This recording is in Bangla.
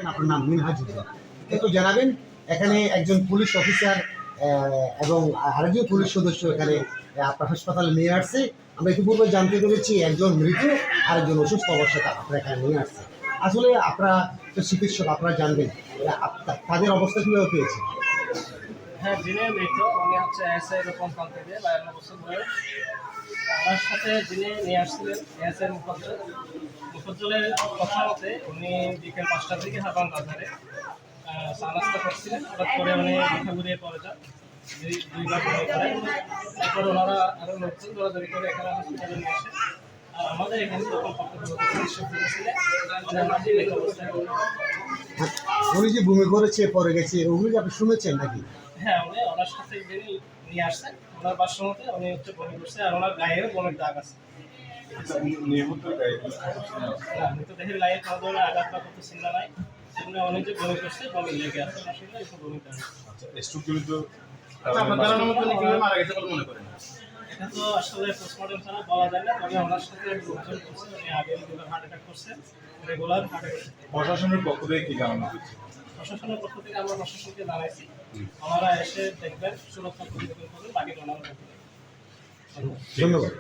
থাকেন, আপনার নাম মিনহাজুল্লাহ, একটু জানাবেন। এখানে একজন পুলিশ অফিসার এবং আরেকজন পুলিশ সদস্য এখানে আপনার হাসপাতালে নিয়ে আসছে। আমরা ইতিপূর্বে জানতে পেরেছি একজন মৃত, আরেকজন অসুস্থ অবস্থায় আপনারা এখানে নিয়ে আসছে। আসলে আপনারা তো চিকিৎসক, আপনারা জানবেন তাদের অবস্থা কীভাবে পেয়েছে। হ্যাঁ, যিনি মৃত উনি হচ্ছে এসআই রূপম কান্তি দে, 52 বছর বয়স। আমার সাথে যিনি নিয়ে আসছিলেন এসআই মুফজ্জলের কথা মতে উনি বিকেল 5টার দিকে হাবাং বাজারে চা নাস্তা করছিলেন। হঠাৎ করে উনি মাথা ঘুরিয়ে পড়ে যান, দুইবার বমি করে। তারপর ওনারা আরও লোকজন দৌড়াদৌড়ি করে এখানে হসপিটালে নিয়ে আসে। আর আমাদের এখানে তখন চিকিৎসক ছিলেন, উনি যে ভূমি করেছে পরে গেছে, ওগুলি আপনি শুনেছেন নাকি? হ্যাঁ, উনি ওনার সাথে যিনি নিয়ে আসছেন ওনার বাসা মতে উনি হচ্ছে বমি করছে, আর ওনার গায়েও বমির দাগ আছে। মৃতদেহের গায়ে কোনো ধরনের আঘাত বা কোনো চিহ্ন নাই, সেগুলো অনেক যে বমি করছে, বমি লেগে আছে আসলে একটু বমি দাগ। এটা তো আসলে পোস্টমর্টম ছাড়া বলা যায় না, তবে ওনার সাথে লোকজন করছে উনি আগে রেগুলার হার্ট অ্যাটাক করছে, রেগুলার হার্ট অ্যাটাক। প্রশাসনের পক্ষ থেকে কি জানানো হচ্ছে? প্রশাসনের পক্ষ থেকে আমরা প্রশাসনকে জানাইছি, ওনারা এসে দেখবেন, সুরক্ষা প্রতিবেদন করবেন, বাকিটা ওনারা দেখবেন। ধন্যবাদ।